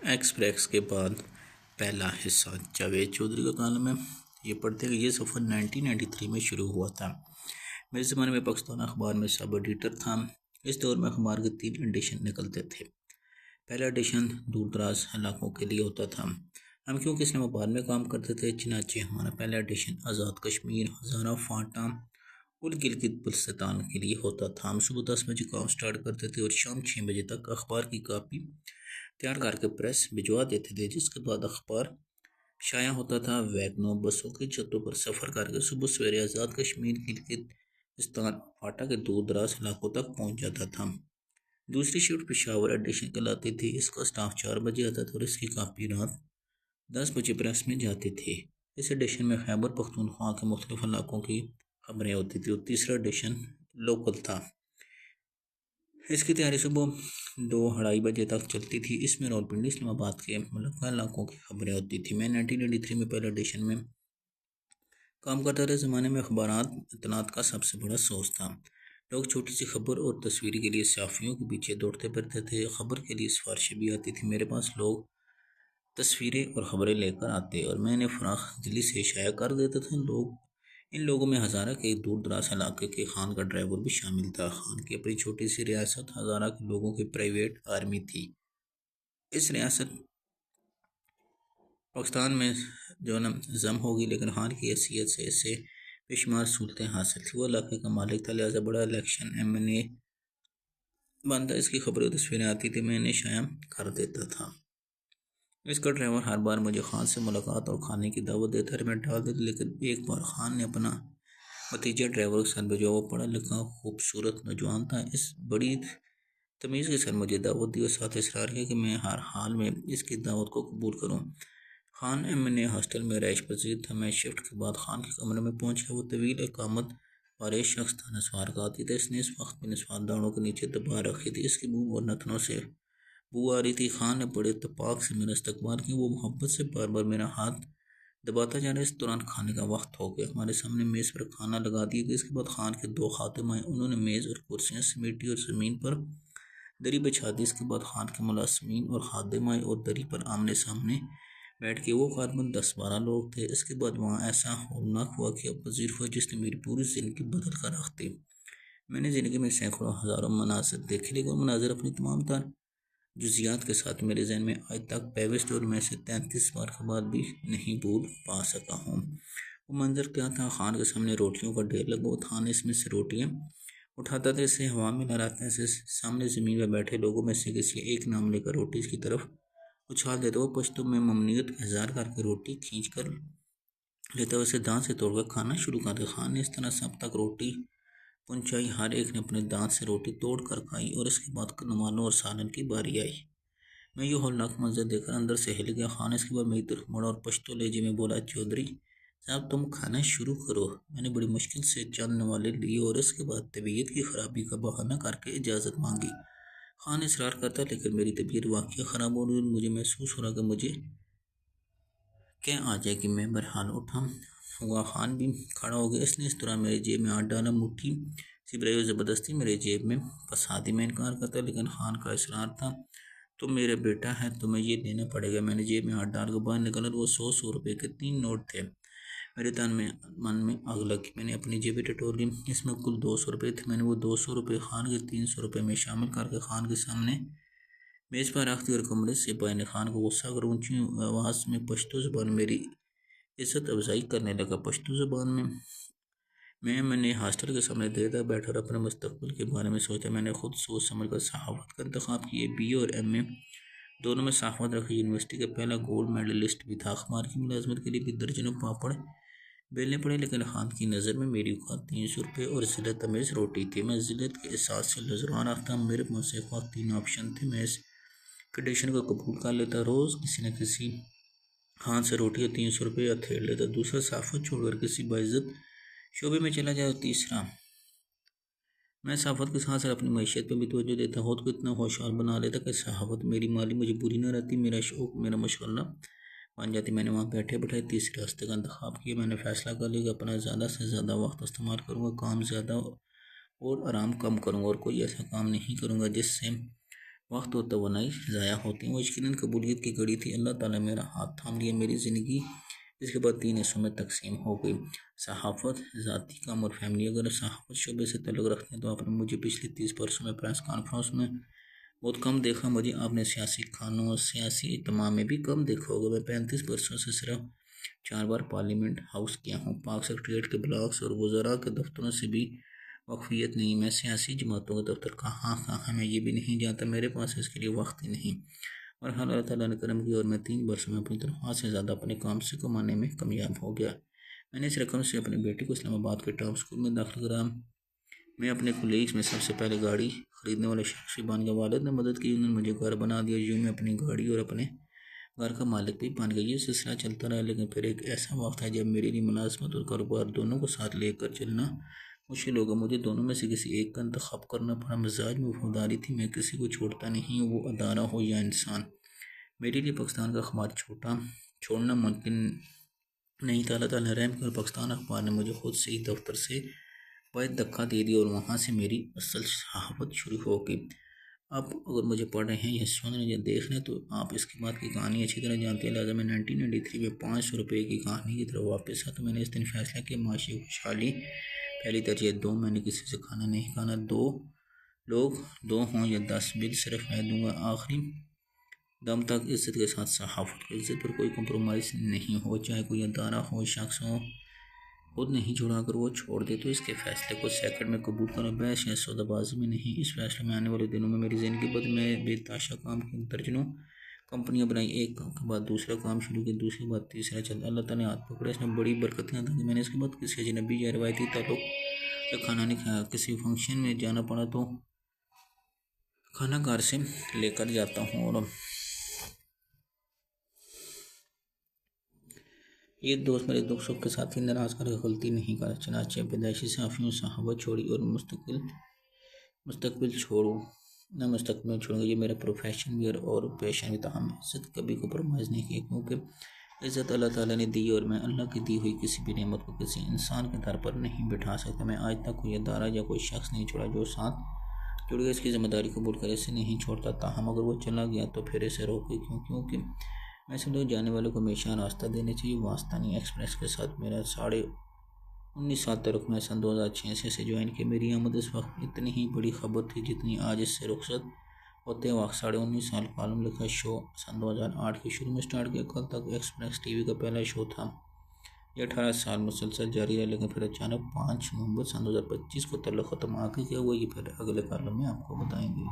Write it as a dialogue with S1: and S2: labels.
S1: Express के बाद पहला हिस्सा जावेद चौधरी का कॉलम है। ये पढ़ते हैं कि ये सफ़र 1993 में शुरू हुआ था। मेरे ज़माने में पाकिस्तान अखबार में सब एडिटर था। इस दौर में अखबार के 3 एडिशन निकलते थे। पहला एडिशन दूर दराज इलाकों के लिए होता था। हम क्योंकि इस्लामाबाद में काम करते थे, चनाचे हमारा पहला एडिशन आज़ाद कश्मीर, हज़ारा, फाटा और गिलगित बल्तिस्तान के लिए होता था। हम सुबह 10 बजे काम स्टार्ट करते थे और शाम 6 बजे तक अखबार की कापी तैयार करके प्रेस भिजवा देते थे, जिसके बाद अखबार शाया होता था। वैगनों बसों की छतों पर सफ़र करके सुबह सवेरे आज़ाद कश्मीर, गिलगित फाटा के दूर दराज इलाकों तक पहुँच जाता था। दूसरी शिफ्ट पेशावर एडिशन कहलाती थी। इसका स्टाफ 4 बजे आता था और इसकी कापी रात 10 बजे प्रेस में जाती थी। इस एडिशन में खैबर पख्तूनख्वा के मुख्तलिफ इलाकों की खबरें होती थी और तीसरा एडिशन लोकल था। इसकी तैयारी सुबह 2-2:30 बजे तक चलती थी। इसमें रावलपिंडी, इस्लामाबाद के मुल्का इलाकों की खबरें होती थी। मैं 1983 में पहले एडिशन में काम करता था। ज़माने में अखबारात इतलात का सबसे बड़ा सोर्स था। लोग छोटी सी खबर और तस्वीर के लिए सहाफ़ियों के पीछे दौड़ते फिरते थे। खबर के लिए सिफारिशें भी आती थी। मेरे पास लोग तस्वीरें और खबरें लेकर आते और मैं इन्हें फराख दिली से शाया कर देता था। इन लोगों में हज़ारा के दूर दराज इलाके के खान का ड्राइवर भी शामिल था। खान की अपनी छोटी सी रियासत हज़ारा के लोगों की प्राइवेट आर्मी थी। इस रियासत पाकिस्तान में जो न जम होगी, लेकिन खान की हैसियत से इससे बेशुमार सहूलतें हासिल थी। वो इलाके का मालिक था, लिहाजा बड़ा इलेक्शन MNA बनता। इसकी खबरें और तस्वीरें आती थी, मैं इन्हें शाया कर देता था। इसका ड्राइवर हर बार मुझे खान से मुलाकात और खाने की दावत देता रहा। मैं टाल देता, लेकिन एक बार खान ने अपना भतीजा ड्राइवर के साथ भेजा। वो पढ़ा लिखा खूबसूरत नौजवान था। इस बड़ी तमीज़ के साथ मुझे दावत दी और साथ इसरार किया कि मैं हर हाल में इसकी दावत को कबूल करूँ। खान MNA हॉस्टल में रैश पजीर था। मैं शिफ्ट के बाद खान के कमरे में पहुँच गया। वो तवील एकामत वाले शख्स था, नस्वार का आती था। इसने इस वक्त भी नस्वार दाढ़ों के नीचे दबा रखी थी। इसकी मुँह और नथनों से बू आ रही थी। खान ने बड़े इत्तेफाक से मेरा इस्तकबाल किया। वो मोहब्बत से बार बार मेरा हाथ दबाता जा रहा। इस दौरान खाने का वक्त हो गया। हमारे सामने मेज़ पर खाना लगा दिया गया। इसके बाद खान के 2 खादिम आए। उन्होंने मेज़ और कुर्सियाँ समेटी और ज़मीन पर दरी बिछा दी। इसके बाद खान के मुलाजमीन और खादिम आए और दरी पर आमने सामने बैठ के। वो खादमन 10-12 लोग थे। इसके बाद वहाँ ऐसा होलनाक हुआ कि अब वजीर हुआ जिसने मेरी पूरी ज़िंदगी बदल कर रख दी। मैंने ज़िंदगी में सैकड़ों हज़ारों मनासिर देखे, लेकिन मनाजिर अपनी तमाम तर जुजियात के साथ मेरे जहन में आज तक पेविस्ट और मैं से 33 बार के बाद भी नहीं भूल पा सका हूँ। वो मंजर क्या था? खान के सामने रोटियों का ढेर लगा था। खान इसमें से रोटियाँ उठाता था, इसे हवा में लहराता है। सामने ज़मीन पर बैठे लोगों में से किसी एक नाम लेकर रोटी की तरफ उछाल देता। वो पश्तो में ममनीयत का इजहार करके रोटी खींच कर लेता, उसे दांत से तोड़कर खाना शुरू कर दिया। खान ने इस तरह सब तक रोटी पहुंचाई। हर एक ने अपने दांत से रोटी तोड़ कर खाई और इसके बाद नमानों और सालन की बारी आई। मैं ये हौलनाक मंजर देखकर अंदर से हिल गया। खान इसके बाद मेरी तरफ मुड़ा और पश्तो लहजे में बोला, चौधरी साहब तुम खाना शुरू करो। मैंने बड़ी मुश्किल से चंद नवाले लिए और इसके बाद तबीयत की खराबी का बहाना करके इजाज़त मांगी। खान इसरार करता, लेकिन मेरी तबीयत वाकई ख़राब हो रही। मुझे महसूस हो रहा कि मुझे क्या आ जाए कि मैं बहरहाल उठा हुआ। खान भी खड़ा हो गया। इसने इस तरह मेरी जेब में हाथ डाला, मुट्ठी सिबराई ज़बरदस्ती मेरे जेब में फंसा दी। मैं इनकार करता, लेकिन खान का इसरार था। तुम मेरा बेटा है, तुम्हें ये देना पड़ेगा। मैंने जेब में हाथ डाल कर बाहर निकला। वो 100 रुपये के 3 नोट थे। मेरे तन में मन में आग लगी। मैंने अपनी जेबें टटोली। इसमें कुल 200 रुपये थे। मैंने वो 200 रुपये खान के 300 रुपये में शामिल करके खान के सामने मेज़ पर रख दी और कमरे से बाहर ने खान को गुस्सा कर ऊंची आवाज़ में पश्तो ज़ुबान मेरी इज्जत अफजाई करने लगा। पश्तो ज़ुबान में मैंने हॉस्टल के सामने देर बैठा और अपने मुस्तकबिल के बारे में सोचा। मैंने खुद सोच समझ कर सहावत का इंतखाब किया। BA और MA दोनों में सहावत रखी। यूनिवर्सिटी का पहला गोल्ड मेडलिस्ट भी था। अखबार की मुलाजमत के लिए भी दर्जनों पापड़ बेलने पड़े, लेकिन खान की नज़र में मेरी औकात 300 रुपये और जिल्लत तमेज़ रोटी थी। मैं जिल्लत के एहसास से लजरान रखता। मेरे पास एक वक्त 3 ऑप्शन थे। मैं इस कंडीशन को कबूल कर लेता। रोज़ किसी न किसी हाथ से रोटी या 300 रुपये हथेड़ लेता। दूसरा, सहाफत छोड़कर किसी बाइज्जत शोबे में चला जाए। तीसरा, मैं सहाफत के साथ साथ अपनी मैशियत पर भी तवज्जो देता। खुद को इतना होशियार बना लेता कि सहाफत मेरी माली मजबूरी न रहती, मेरा शौक मेरा मशगला बन जाती। मैंने वहाँ बैठे बैठाए तीसरे रास्ते का इंतखाब किया। मैंने फ़ैसला कर लिया कि अपना ज़्यादा से ज़्यादा वक्त इस्तेमाल करूँगा, काम ज़्यादा और आराम कम करूँगा और कोई ऐसा काम नहीं करूँगा जिससे वक्त और तवानाई ज़ाया होती हैं। वो यकीनन कबूलियत की घड़ी थी। अल्लाह ताला मेरा हाथ थाम लिया। मेरी ज़िंदगी इसके बाद 3 हिस्सों में तकसीम हो गई। सहाफ़त, ज़ाती काम और फैमिली। अगर सहाफ़त शोबे से तल्लुक़ रखते हैं तो आपने मुझे पिछले 30 बरसों में प्रेस कॉन्फ्रेंस में बहुत कम देखा। मुझे आपने सियासी खानों, सियासी इज्तिमा में भी कम देखा होगा। मैं 35 बरसों से सिर्फ 4 बार पार्लियामेंट हाउस किया हूँ। पाक सेक्रेटरीट के ब्लॉक्स और वज़रा के दफ्तरों से भी वाकफियत नहीं। मैं सियासी जमातों का दफ्तर कहाँ कहाँ मैं ये भी नहीं जानता। मेरे पास इसके लिए वक्त ही नहीं। और हाल अल्लाह ताला ने करम किया और मैं 3 वर्षों में अपनी तनख्वाह से ज़्यादा अपने काम से कमाने में कामयाब हो गया। मैंने इस रकम से अपनी बेटी को इस्लामाबाद के टॉप स्कूल में दाखिल कराया। मैं अपने कोलीग्स में सबसे पहले गाड़ी खरीदने वाले शख्स बन गया। वालिद ने मदद की, उन्होंने मुझे घर बना दिया। यूँ मैं अपनी गाड़ी और अपने घर का मालिक भी बन गया। ये सिलसिला चलता रहा, लेकिन फिर एक ऐसा वक्त है जब मेरे लिए मुलाजमत और कारोबार दोनों को साथ लेकर चलना मुश्किल होगा। मुझे दोनों में से किसी एक का इंतखाब करना पड़ा। मिजाज में वफादारी थी, मैं किसी को छोड़ता नहीं, वो अदारा हो या इंसान। मेरे लिए पाकिस्तान का अखबार छोड़ना मुमकिन नहीं था। अल्लाह ताला ने रहम कर पाकिस्तान अखबार ने मुझे खुद से ही दफ्तर से वाहिद धक्का दे दिया और वहाँ से मेरी असल सहाफत शुरू हो गई। आप अगर मुझे पढ़ रहे हैं या सुन रहे हैं या देख रहे हैं तो आप इसके बाद की कहानी अच्छी तरह जानते हैं। लिहाजा मैं 1993 में 500 रुपये की कहानी की तरफ वापस आ। तो मैंने इस दिन फैसला किया, माशी खुशहाली पहली तरजीह। 2 मैंने किसी से खाना नहीं खाना। 2 लोग 2 हों या 10 बिल सिर्फ मैं दूंगा। आखिरी दम तक इज़्ज़त के साथ सहाफ़त को। इज़्ज़त पर कोई कंप्रोमाइज़ नहीं हो, चाहे कोई अदारा हो, शख्स हो। खुद नहीं छोड़ा, अगर वो छोड़ दे तो इसके फ़ैसले को सेकंड में कबूल करना। बहस या सौदाबाजी में नहीं। इस फैसले में आने वाले दिनों में मेरी ज़िंदगी बद में बेताशा काम की दर्जनों कंपनियां बनाई। एक काम के बाद दूसरा काम शुरू किया, दूसरे के बाद तीसरा चल। अल्लाह ताला ने हाथ पकड़ा, इसने बड़ी बरकतें अता की। मैंने इसके बाद किसी अजनबी या रवायती ताल्लुक़ से खाना नहीं खाया। किसी फंक्शन में जाना पड़ा तो खाना घर से लेकर जाता हूँ। और ये दोस्त मेरे दुख सुख के साथ ही नाराज़ कर गलती नहीं कर। चनाचे पैदाइशी साफ़ियों सहाबत छोड़ी और मुस्तकबिल छोड़ूँ ना मुस्तकबिल छोड़ूँगा। ये मेरा प्रोफेशन भी और पेशा भी था। हम इज़्ज़त कभी कम्प्रोमाइज़ नहीं किया, क्योंकि इज़्ज़त अल्लाह ताला ने दी और मैं अल्लाह की दी हुई किसी भी नेमत को किसी इंसान के दर पर नहीं बिठा सकता। मैं आज तक कोई अदारा या कोई शख्स नहीं छोड़ा जो साथ जुड़ गया इसकी ज़िम्मेदारी कबूल करे। इसे नहीं छोड़ता। ताहम अगर वो चला गया तो फिर इसे रोके क्योंकि मैं समझो जाने वाले को हमेशा रास्ता देना चाहिए, वास्ता नहीं। एक्सप्रेस के साथ मेरा 19.5 साल तक मैं सन 2006 से ज्वाइन किया। मेरी आमद इस वक्त इतनी ही बड़ी खबर थी जितनी आज इससे रुखसत होते वक्त। 19.5 साल कॉलम लिखा शो सन 2008 के शुरू में स्टार्ट किया। कल तक एक्सप्रेस टीवी का पहला शो था। ये 18 साल मुसलसल जारी रहा, लेकिन फिर अचानक 5 नवंबर सन 2025 को तल्लुक़ ख़त्म आके क्या हुआ ये फिर अगले कॉलम में आपको बताएंगे।